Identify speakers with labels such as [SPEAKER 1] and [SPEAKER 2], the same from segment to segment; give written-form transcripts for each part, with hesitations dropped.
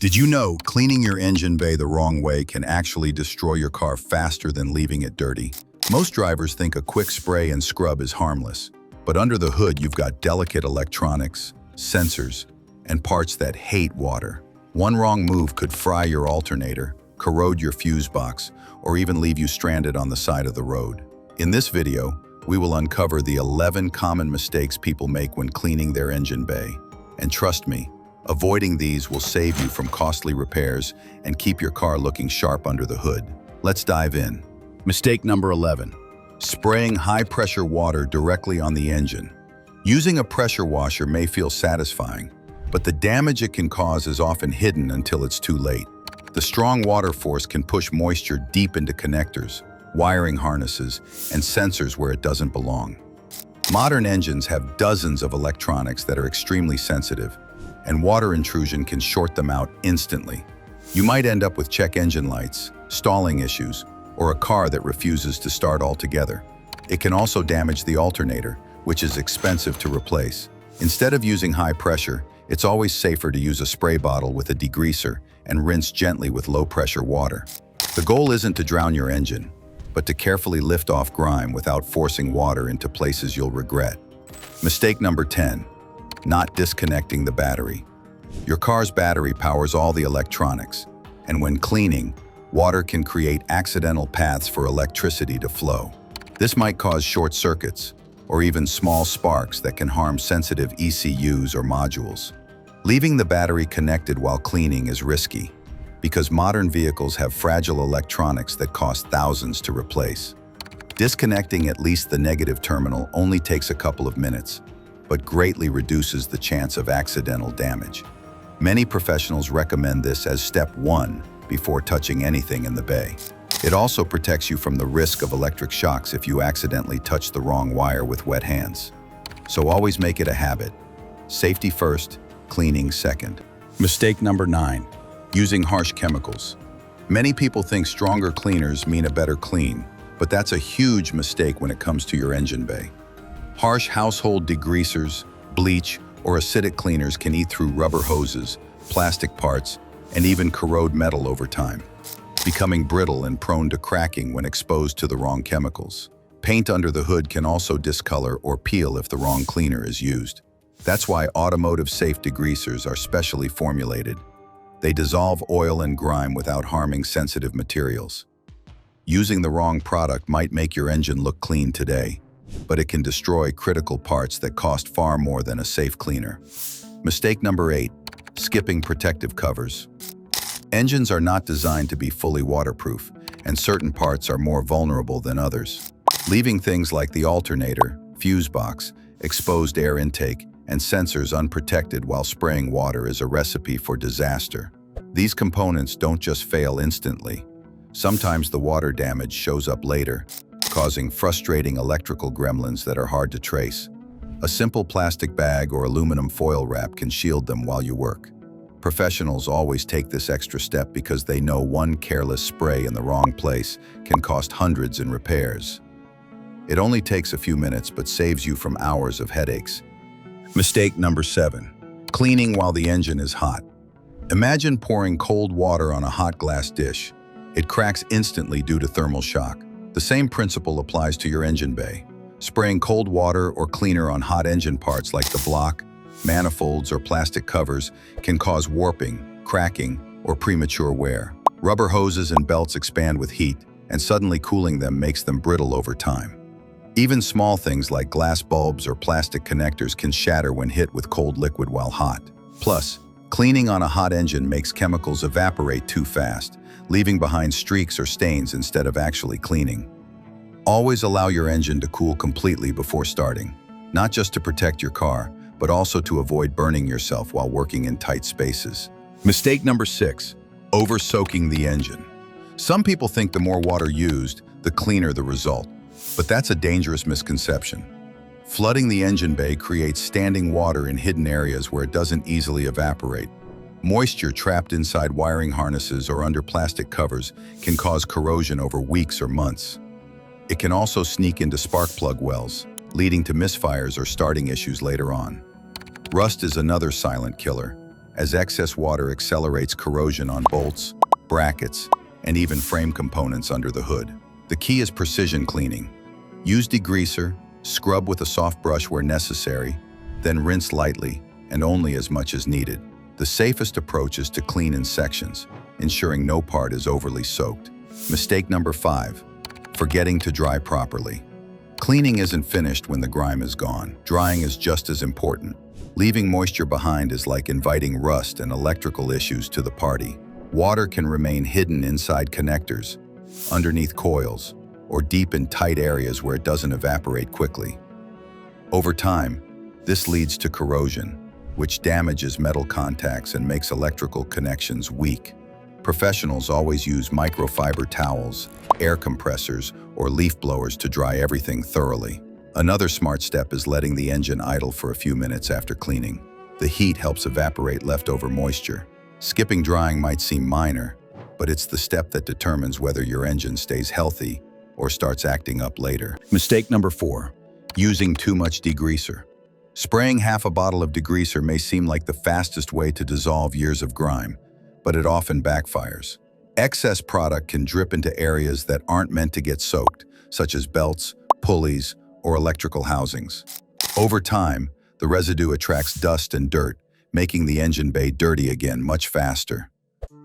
[SPEAKER 1] Did you know cleaning your engine bay the wrong way can actually destroy your car faster than leaving it dirty? Most drivers think a quick spray and scrub is harmless, but under the hood you've got delicate electronics, sensors, and parts that hate water. One wrong move could fry your alternator, corrode your fuse box, or even leave you stranded on the side of the road. In this video, we will uncover the 11 common mistakes people make when cleaning their engine bay. And trust me, avoiding these will save you from costly repairs and keep your car looking sharp under the hood. Let's dive in. Mistake number 11. Spraying high-pressure water directly on the engine. Using a pressure washer may feel satisfying, but the damage it can cause is often hidden until it's too late. The strong water force can push moisture deep into connectors, wiring harnesses, and sensors where it doesn't belong. Modern engines have dozens of electronics that are extremely sensitive, and water intrusion can short them out instantly. You might end up with check engine lights, stalling issues, or a car that refuses to start altogether. It can also damage the alternator, which is expensive to replace. Instead of using high pressure, it's always safer to use a spray bottle with a degreaser and rinse gently with low-pressure water. The goal isn't to drown your engine, but to carefully lift off grime without forcing water into places you'll regret. Mistake number 10. Not disconnecting the battery. Your car's battery powers all the electronics, and when cleaning, water can create accidental paths for electricity to flow. This might cause short circuits, or even small sparks that can harm sensitive ECUs or modules. Leaving the battery connected while cleaning is risky, because modern vehicles have fragile electronics that cost thousands to replace. Disconnecting at least the negative terminal only takes a couple of minutes, but greatly reduces the chance of accidental damage. Many professionals recommend this as step 1 before touching anything in the bay. It also protects you from the risk of electric shocks if you accidentally touch the wrong wire with wet hands. So always make it a habit. Safety first, cleaning second. Mistake number 9. Using harsh chemicals. Many people think stronger cleaners mean a better clean, but that's a huge mistake when it comes to your engine bay. Harsh household degreasers, bleach, or acidic cleaners can eat through rubber hoses, plastic parts, and even corrode metal over time, becoming brittle and prone to cracking when exposed to the wrong chemicals. Paint under the hood can also discolor or peel if the wrong cleaner is used. That's why automotive-safe degreasers are specially formulated. They dissolve oil and grime without harming sensitive materials. Using the wrong product might make your engine look clean today, but it can destroy critical parts that cost far more than a safe cleaner. Mistake number 8. Skipping protective covers. Engines are not designed to be fully waterproof, and certain parts are more vulnerable than others. Leaving things like the alternator, fuse box, exposed air intake, and sensors unprotected while spraying water is a recipe for disaster. These components don't just fail instantly. Sometimes the water damage shows up later, causing frustrating electrical gremlins that are hard to trace. A simple plastic bag or aluminum foil wrap can shield them while you work. Professionals always take this extra step because they know one careless spray in the wrong place can cost hundreds in repairs. It only takes a few minutes but saves you from hours of headaches. Mistake number 7. Cleaning while the engine is hot. Imagine pouring cold water on a hot glass dish. It cracks instantly due to thermal shock. The same principle applies to your engine bay. Spraying cold water or cleaner on hot engine parts like the block, manifolds, or plastic covers can cause warping, cracking, or premature wear. Rubber hoses and belts expand with heat, and suddenly cooling them makes them brittle over time. Even small things like glass bulbs or plastic connectors can shatter when hit with cold liquid while hot. Plus, cleaning on a hot engine makes chemicals evaporate too fast, leaving behind streaks or stains instead of actually cleaning. Always allow your engine to cool completely before starting, not just to protect your car, but also to avoid burning yourself while working in tight spaces. Mistake number 6. Over-soaking the engine. Some people think the more water used, the cleaner the result, but that's a dangerous misconception. Flooding the engine bay creates standing water in hidden areas where it doesn't easily evaporate. Moisture trapped inside wiring harnesses or under plastic covers can cause corrosion over weeks or months. It can also sneak into spark plug wells, leading to misfires or starting issues later on. Rust is another silent killer. as excess water accelerates corrosion on bolts, brackets, and even frame components under the hood. The key is precision cleaning. Use degreaser, scrub with a soft brush where necessary, then rinse lightly and only as much as needed. The safest approach is to clean in sections, ensuring no part is overly soaked. Mistake number 5, forgetting to dry properly. Cleaning isn't finished when the grime is gone. Drying is just as important. Leaving moisture behind is like inviting rust and electrical issues to the party. Water can remain hidden inside connectors, underneath coils, or deep in tight areas where it doesn't evaporate quickly. Over time, this leads to corrosion, which damages metal contacts and makes electrical connections weak. Professionals always use microfiber towels, air compressors, or leaf blowers to dry everything thoroughly. Another smart step is letting the engine idle for a few minutes after cleaning. The heat helps evaporate leftover moisture. Skipping drying might seem minor, but it's the step that determines whether your engine stays healthy or starts acting up later. Mistake number 4, using too much degreaser. Spraying half a bottle of degreaser may seem like the fastest way to dissolve years of grime, but it often backfires. Excess product can drip into areas that aren't meant to get soaked, such as belts, pulleys, or electrical housings. Over time, the residue attracts dust and dirt, making the engine bay dirty again much faster.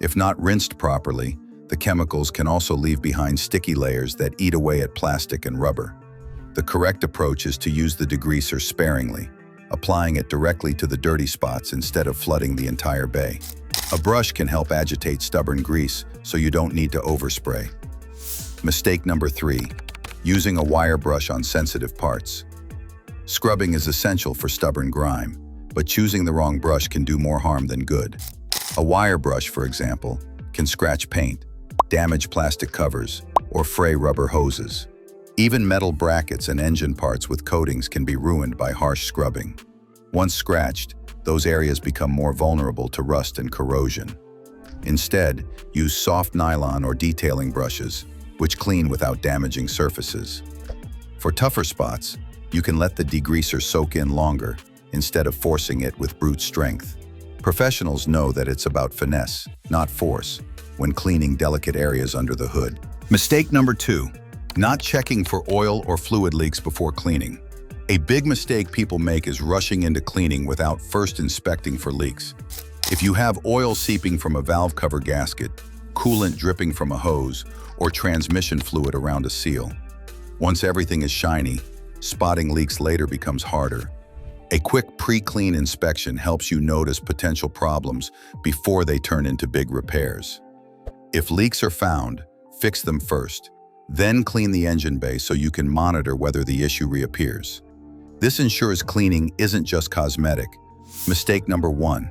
[SPEAKER 1] If not rinsed properly, the chemicals can also leave behind sticky layers that eat away at plastic and rubber. The correct approach is to use the degreaser sparingly, applying it directly to the dirty spots instead of flooding the entire bay. A brush can help agitate stubborn grease, so you don't need to overspray. Mistake number 3, using a wire brush on sensitive parts. Scrubbing is essential for stubborn grime, but choosing the wrong brush can do more harm than good. A wire brush, for example, can scratch paint, damage plastic covers, or fray rubber hoses. Even metal brackets and engine parts with coatings can be ruined by harsh scrubbing. Once scratched, those areas become more vulnerable to rust and corrosion. Instead, use soft nylon or detailing brushes, which clean without damaging surfaces. For tougher spots, you can let the degreaser soak in longer instead of forcing it with brute strength. Professionals know that it's about finesse, not force, when cleaning delicate areas under the hood. Mistake number 2, not checking for oil or fluid leaks before cleaning. A big mistake people make is rushing into cleaning without first inspecting for leaks. If you have oil seeping from a valve cover gasket, coolant dripping from a hose, or transmission fluid around a seal, once everything is shiny, spotting leaks later becomes harder. A quick pre-clean inspection helps you notice potential problems before they turn into big repairs. If leaks are found, fix them first. Then clean the engine bay so you can monitor whether the issue reappears. This ensures cleaning isn't just cosmetic. Mistake number 1,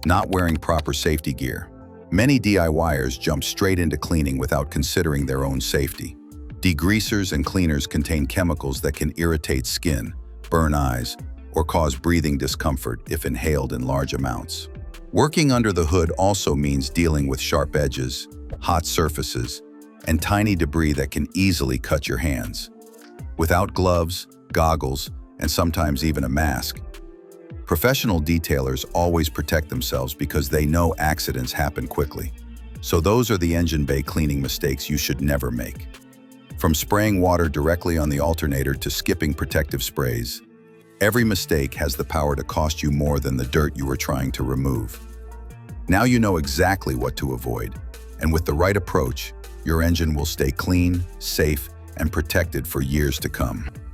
[SPEAKER 1] not wearing proper safety gear. Many DIYers jump straight into cleaning without considering their own safety. Degreasers and cleaners contain chemicals that can irritate skin, burn eyes, or cause breathing discomfort if inhaled in large amounts. Working under the hood also means dealing with sharp edges, hot surfaces, and tiny debris that can easily cut your hands. Without gloves, goggles, and sometimes even a mask, professional detailers always protect themselves because they know accidents happen quickly. So those are the engine bay cleaning mistakes you should never make. From spraying water directly on the alternator to skipping protective sprays, every mistake has the power to cost you more than the dirt you were trying to remove. Now you know exactly what to avoid, and with the right approach, your engine will stay clean, safe, and protected for years to come.